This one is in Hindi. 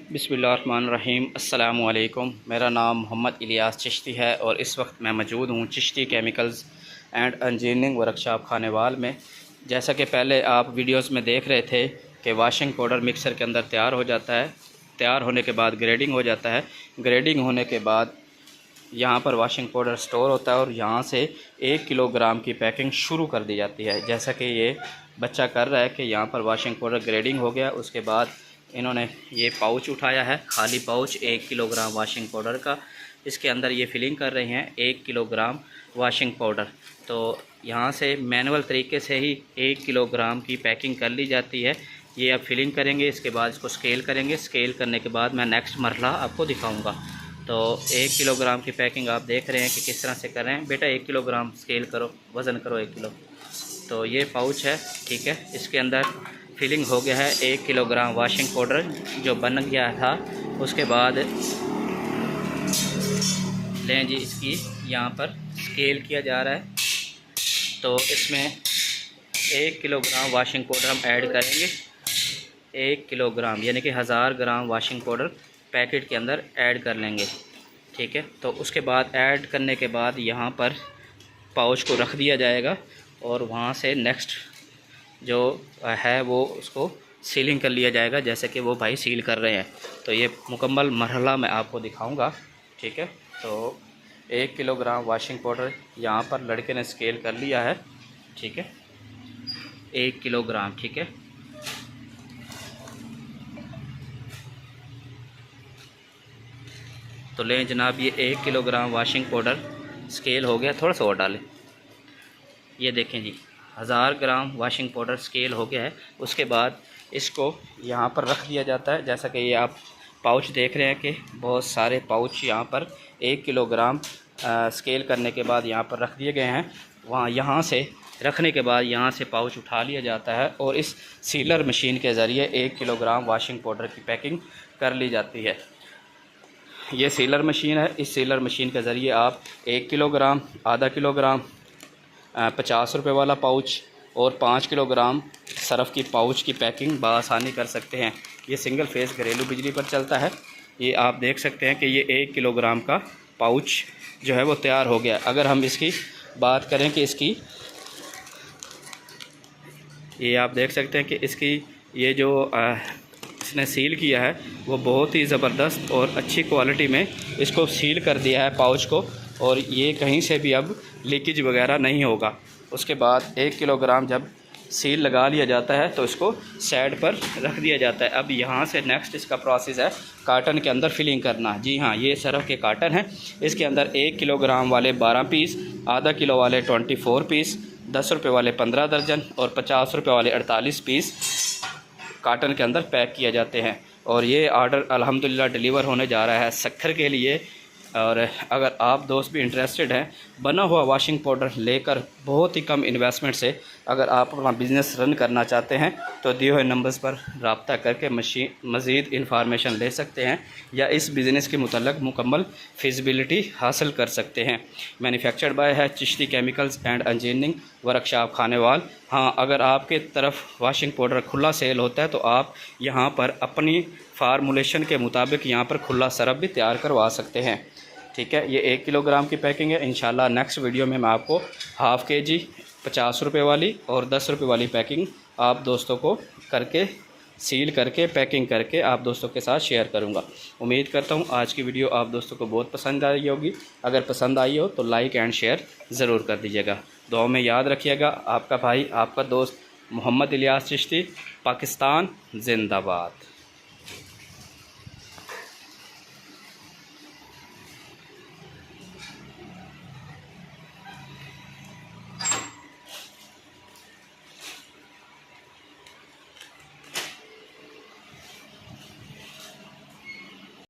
बिस्मिल्लाहिर्रहमानिर्रहीम। अस्सलामु अलैकुम। मेरा नाम मोहम्मद इलियास चिश्ती है और इस वक्त मैं मौजूद हूँ Chishti chemicals and engineering workshop Khanewal में। जैसा कि पहले आप वीडियोस में देख रहे थे कि वाशिंग पाउडर मिक्सर के अंदर तैयार हो जाता है, तैयार होने के बाद ग्रेडिंग हो जाता है, ग्रेडिंग होने के बाद यहाँ पर वाशिंग पाउडर स्टोर होता है और यहाँ से 1 किलोग्राम की पैकिंग शुरू कर दी जाती है। जैसा कि ये बच्चा कर रहा है कि यहाँ पर वाशिंग पाउडर ग्रेडिंग हो गया, उसके बाद इन्होंने ये पाउच उठाया है, खाली पाउच 1 किलोग्राम वाशिंग पाउडर का। इसके अंदर ये फिलिंग कर रहे हैं 1 किलोग्राम वाशिंग पाउडर। तो यहाँ से मैनुअल तरीके से ही 1 किलोग्राम की पैकिंग कर ली जाती है। ये अब फिलिंग करेंगे, इसके बाद इसको स्केल करेंगे। स्केल करने के बाद मैं नेक्स्ट मरला आपको दिखाऊंगा। तो 1 किलोग्राम की पैकिंग आप देख रहे हैं कि किस तरह से कर रहे हैं। बेटा 1 किलोग्राम स्केल करो, वज़न करो 1 किलो। तो ये पाउच है, ठीक है। इसके अंदर फिलिंग हो गया है 1 किलोग्राम वाशिंग पाउडर जो बन गया था। उसके बाद लें जी, इसकी यहाँ पर स्केल किया जा रहा है। तो इसमें 1 किलोग्राम वाशिंग पाउडर हम ऐड करेंगे। 1 किलोग्राम यानी कि 1000 ग्राम वाशिंग पाउडर पैकेट के अंदर ऐड कर लेंगे, ठीक है। तो उसके बाद ऐड करने के बाद यहाँ पर पाउच को रख दिया जाएगा और वहाँ से नेक्स्ट जो है वो उसको सीलिंग कर लिया जाएगा, जैसे कि वो भाई सील कर रहे हैं। तो ये मुकम्मल मरहला मैं आपको दिखाऊंगा, ठीक है। तो 1 किलोग्राम वाशिंग पाउडर यहाँ पर लड़के ने स्केल कर लिया है, ठीक है। 1 किलोग्राम, ठीक है। तो लें जनाब, ये 1 किलोग्राम वाशिंग पाउडर स्केल हो गया। थोड़ा सा और डालें। ये देखें जी, 1000 ग्राम वाशिंग पाउडर स्केल हो गया है। उसके बाद इसको यहाँ पर रख दिया जाता है। जैसा कि ये आप पाउच देख रहे हैं कि बहुत सारे पाउच यहाँ पर 1 किलोग्राम स्केल करने के बाद यहाँ पर रख दिए गए हैं। यहाँ से रखने के बाद यहाँ से पाउच उठा लिया जाता है और इस सीलर मशीन के ज़रिए 1 किलोग्राम वाशिंग पाउडर की पैकिंग कर ली जाती है। ये सीलर मशीन है। इस सीलर मशीन के ज़रिए आप 1 किलोग्राम, आधा किलोग्राम, 50 रुपये वाला पाउच और 5 किलोग्राम सरफ़ की पाउच की पैकिंग बआसानी कर सकते हैं। ये सिंगल फेस घरेलू बिजली पर चलता है। ये आप देख सकते हैं कि ये 1 किलोग्राम का पाउच जो है वो तैयार हो गया। अगर हम इसकी बात करें कि इसकी, ये आप देख सकते हैं कि इसकी ये जो इसने सील किया है वो बहुत ही ज़बरदस्त और अच्छी क्वालिटी में इसको सील कर दिया है पाउच को, और ये कहीं से भी अब लीकेज वगैरह नहीं होगा। उसके बाद 1 किलोग्राम जब सील लगा लिया जाता है तो इसको साइड पर रख दिया जाता है। अब यहाँ से नेक्स्ट इसका प्रोसेस है कार्टन के अंदर फिलिंग करना। जी हाँ, ये सरफ़ के कार्टन हैं। इसके अंदर 1 किलोग्राम वाले 12 पीस, आधा किलो वाले 24 पीस, 10 रुपये वाले 15 दर्जन और 50 रुपये वाले 48 पीस कार्टन के अंदर पैक किए जाते हैं। और ये आर्डर अल्हम्दुलिल्लाह डिलीवर होने जा रहा है सक्खर के लिए। और अगर आप दोस्त भी इंटरेस्टेड हैं बना हुआ वाशिंग पाउडर लेकर बहुत ही कम इन्वेस्टमेंट से अगर आप अपना बिज़नेस रन करना चाहते हैं तो दिए हुए नंबर्स पर रब्ता करके मज़ीद इंफॉर्मेशन ले सकते हैं या इस बिज़नेस के मुतल्लिक़ मुकम्मल फिजिबिलिटी हासिल कर सकते हैं। मैन्युफैक्चर्ड बाय है Chishti chemicals and engineering workshop Khanewal. हाँ, अगर आपके तरफ वाशिंग पाउडर खुला सेल होता है तो आप यहाँ पर अपनी फार्मूलेशन के मुताबिक यहाँ पर खुला सरफ़ भी तैयार करवा सकते हैं, ठीक है। ये 1 किलोग्राम की पैकिंग है। इंशाल्लाह नेक्स्ट वीडियो में मैं आपको हाफ़ केजी 50 रुपये वाली और 10 रुपये वाली पैकिंग आप दोस्तों को करके सील करके पैकिंग करके आप दोस्तों के साथ शेयर करूंगा। उम्मीद करता हूं आज की वीडियो आप दोस्तों को बहुत पसंद आई होगी। अगर पसंद आई हो तो लाइक एंड शेयर ज़रूर कर दीजिएगा। दुआ में याद रखिएगा। आपका भाई, आपका दोस्त मोहम्मद इलियास चिश्ती, पाकिस्तान जिंदाबाद।